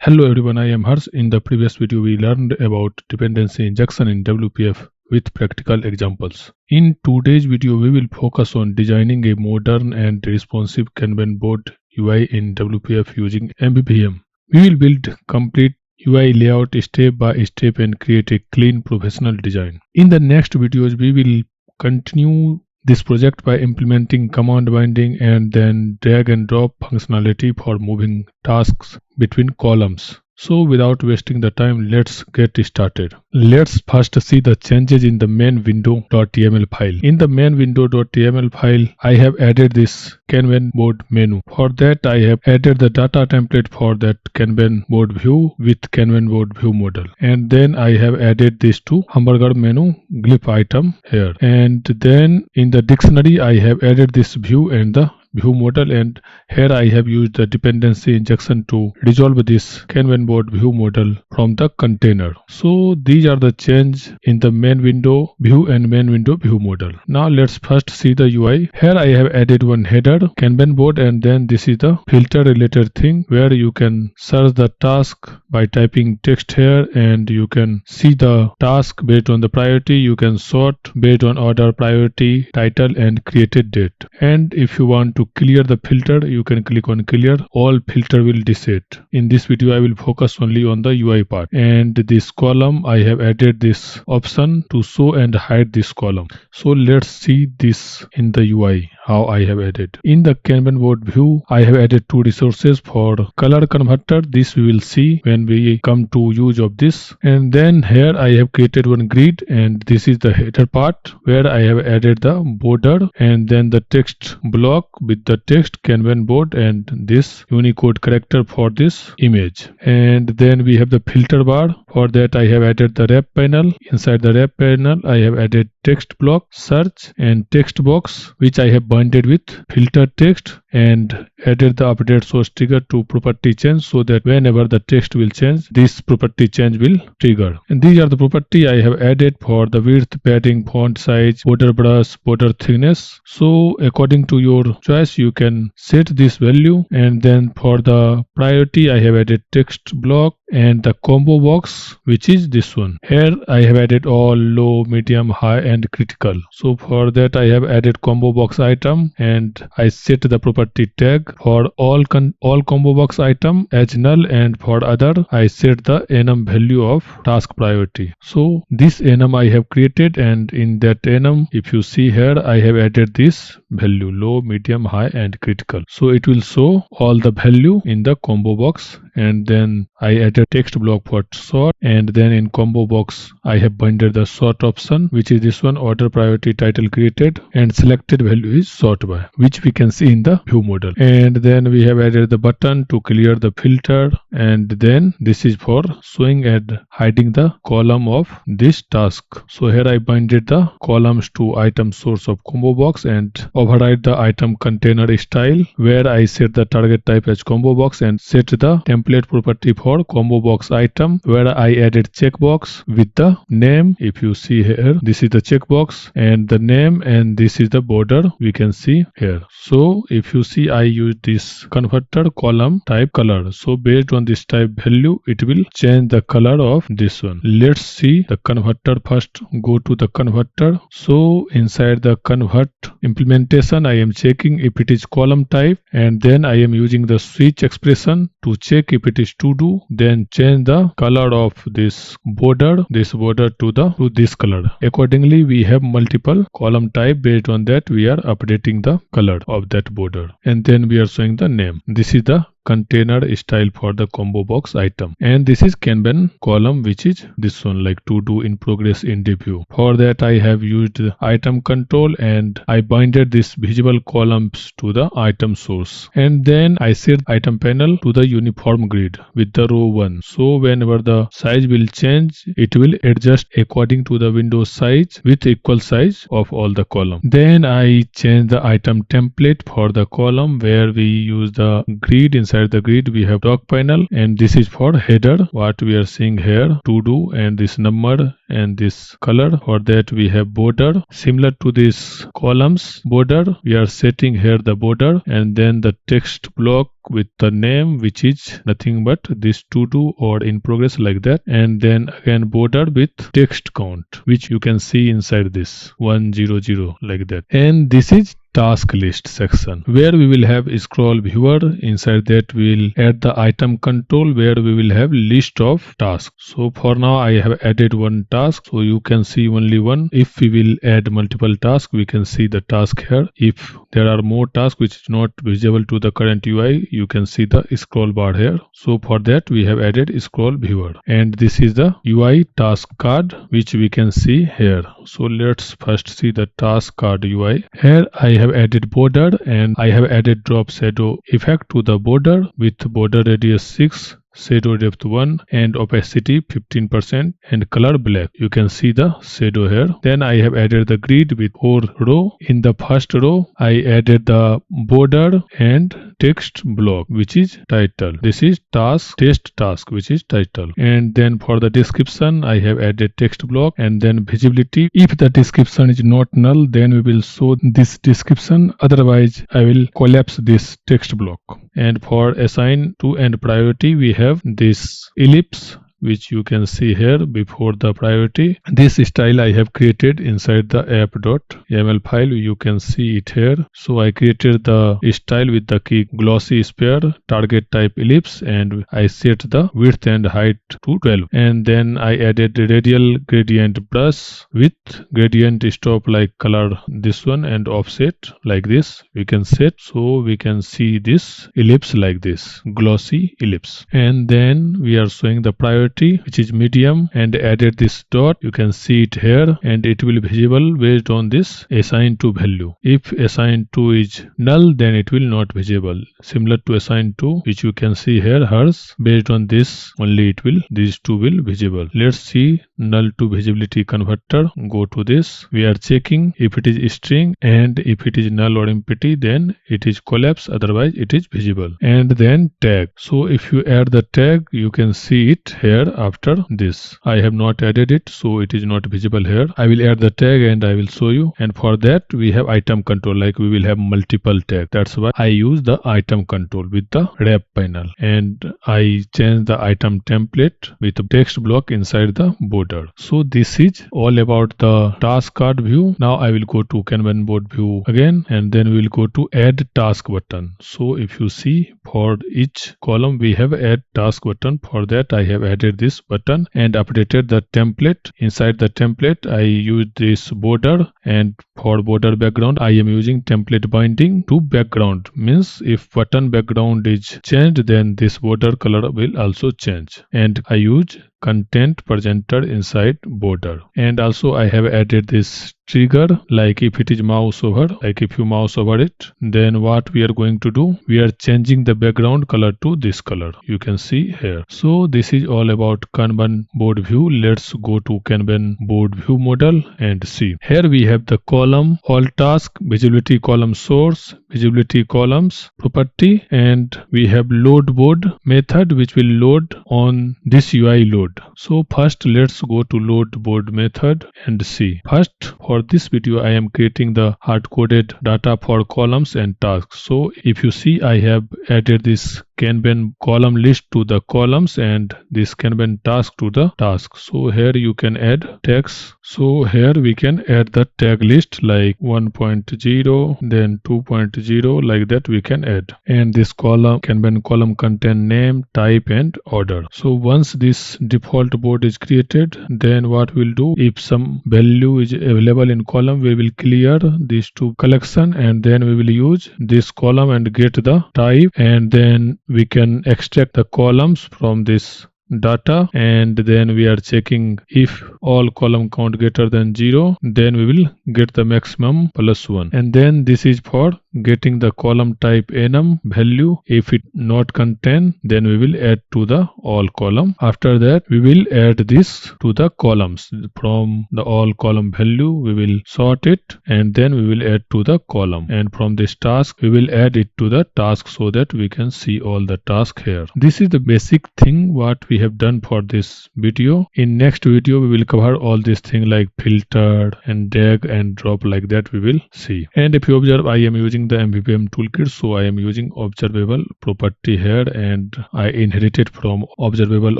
Hello everyone, I am Harsh. In the previous video, we learned about dependency injection in WPF with practical examples. In today's video, we will focus on designing a modern and responsive Kanban board UI in WPF using MVVM. We will build complete UI layout step by step and create a clean professional design. In the next videos, we will continue this project by implementing command binding and then drag and drop functionality for moving tasks between columns. So without wasting the time, let's get started. Let's first see the changes in the main window.yml file. In the main window.yml file, I have added this Kanban board menu. For that, I have added the data template for that Kanban board view with Kanban board view model. And then I have added these two hamburger menu glyph item here. And then in the dictionary, I have added this view and the view model, and here I have used the dependency injection to resolve this Kanban board view model from the container. So these are the change in the main window view and main window view model. Now let's first see the UI. Here I have added one header Kanban board, and then this is the filter related thing where you can search the task by typing text here, and you can see the task based on the priority. You can sort based on order, priority, title, and created date. And if you want to clear the filter, you can click on clear. All filter will reset. In this video, I will focus only on the UI part. And this column, I have added this option to show and hide this column. So let's see this in the UI, how I have added. In the Kanban board view, I have added two resources for color converter. This we will see when we come to use of this. And then here I have created one grid, and this is the header part where I have added the border and then the text block with the text Kanban board and this Unicode character for this image. And then we have the filter bar. For that I have added the wrap panel. Inside the wrap panel I have added text block, search, and text box, which I have binded with filter text, and added the update source trigger to property change, so that whenever the text will change, this property change will trigger. And these are the property I have added for the width, padding, font size, border brush, border thickness. So according to your choice, you can set this value. And then for the priority, I have added text block and the combo box, which is this one. Here I have added all low, medium, high, and critical. So for that I have added combo box item, and I set the property tag for all combo box item as null, and for other I set the enum value of task priority. So this enum I have created, and in that enum, if you see here, I have added this value low, medium, high, and critical. So it will show all the value in the combo box. And then I added text block for sort, and then in combo box I have binded the sort option, which is this one, order, priority, title, created, and selected value is sort by, which we can see in the view model. And then we have added the button to clear the filter, and then this is for showing and hiding the column of this task. So here I binded the columns to item source of combo box and override the item container style, where I set the target type as combo box and set the template property for combo box item, where I added checkbox with the name. If you see here, this is the checkbox and the name, and this is the border we can see here. So if you see, I use this converter column type color. So based on this type value, it will change the color of this one. Let's see the converter first. Go to the converter. So inside the convert implementation, I am checking if it is column type, and then I am using the switch expression to check if it is to do. Then change the color of this border to this color. Accordingly, we have multiple column type. Based on that, we are updating the color of that border, and then we are showing the name. This is the container style for the combo box item, and this is Kanban column, which is this one, like to do, in progress, in review. For that I have used item control, and I binded this visible columns to the item source, and then I set item panel to the uniform grid with the row 1. So whenever the size will change, it will adjust according to the window size with equal size of all the column. Then I change the item template for the column, where we use the grid. Inside the grid we have doc panel, and this is for header, what we are seeing here, to do, and this number and this color. For that we have border. Similar to this columns border, we are setting here the border and then the text block with the name, which is nothing but this to do or in progress, like that, and then again border with text count, which you can see inside this 100 like that. And this is task list section where we will have scroll viewer. Inside that we will add the item control where we will have list of tasks. So for now I have added one task, so you can see only one. If we will add multiple tasks, we can see the task here. If there are more tasks which is not visible to the current UI, you can see the scroll bar here. So for that we have added scroll viewer, and this is the UI task card which we can see here. So let's first see the task card UI. Here I have added border and I have added drop shadow effect to the border with border radius 6, shadow depth 1 and opacity 15% and color black. You can see the shadow here. Then I have added the grid with 4 row. In the first row I added the border and text block which is title. This is task test task which is title. And then for the description I have added text block and then visibility. If the description is not null, then we will show this description, otherwise I will collapse this text block. And for assign to and priority we have this ellipse which you can see here before the priority. This style I have created inside the app.yml file. You can see it here. So I created the style with the key glossy sphere, target type ellipse, and I set the width and height to 12. And then I added radial gradient brush with gradient stop like color, this one, and offset like this. We can set so we can see this ellipse like this, glossy ellipse. And then we are showing the priority which is medium and added this dot. You can see it here and it will be visible based on this assign to value. If assign to is null, then it will not visible. Similar to assign to, which you can see here, hers based on this only it will, these two will visible. Let's see null to visibility converter. Go to this. We are checking if it is string, and if it is null or empty then it is collapse, otherwise it is visible. And then tag. So if you add the tag, you can see it here after this. I have not added it, so it is not visible here. I will add the tag and I will show you. And for that we have item control, like we will have multiple tag. That's why I use the item control with the wrap panel, and I change the item template with the text block inside the border. So this is all about the task card view. Now I will go to Kanban board view again, and then we will go to add task button. So if you see, for each column we have add task button. For that I have added this button and updated the template. Inside the template I use this border, and for border background I am using template binding to background. Means if button background is changed, then this border color will also change. And I use content presenter inside border. And also I have added this trigger, like if it is mouse over, like if you mouse over it, then what we are going to do, we are changing the background color to this color. You can see here. So this is all about Kanban board view. Let's go to Kanban board view model and see. Here we have the column, all task, visibility column source, visibility columns property, and we have load board method which will load on this UI load. So first let's go to load board method and see. First, for this video I am creating the hard-coded data for columns and tasks. So if you see, I have added this Kanban column list to the columns and this Kanban task to the task. So here you can add tags. So here we can add the tag list like 1.0, then 2.0, like that we can add. And this column, Kanban column, contain name, type and order. So once this default board is created, then what we'll do, if some value is available in column, we will clear these two collection and then we will use this column and get the type, and then we can extract the columns from this data, and then we are checking if all column count greater than 0, then we will get the maximum +1. And then this is for getting the column type enum value. If it not contain, then we will add to the all column. After that we will add this to the columns. From the all column value we will sort it and then we will add to the column, and from this task we will add it to the task so that we can see all the task here. This is the basic thing what we have done for this video. In next video we will cover all these things like filter and drag and drop, like that we will see. And if you observe, I am using the MVVM toolkit, so I am using observable property here, and I inherited from observable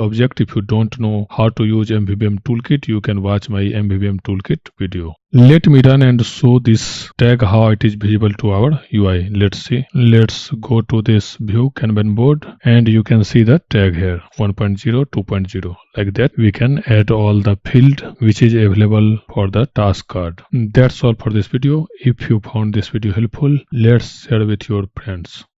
object. If you don't know how to use MVVM toolkit, you can watch my MVVM toolkit video. Let me run and show this tag how it is visible to our UI. Let's see. Let's go to this view Kanban board, and you can see the tag here 1.0, 2.0. Like that we can add all the field which is available for the task card. That's all for this video. If you found this video helpful, let's share with your friends.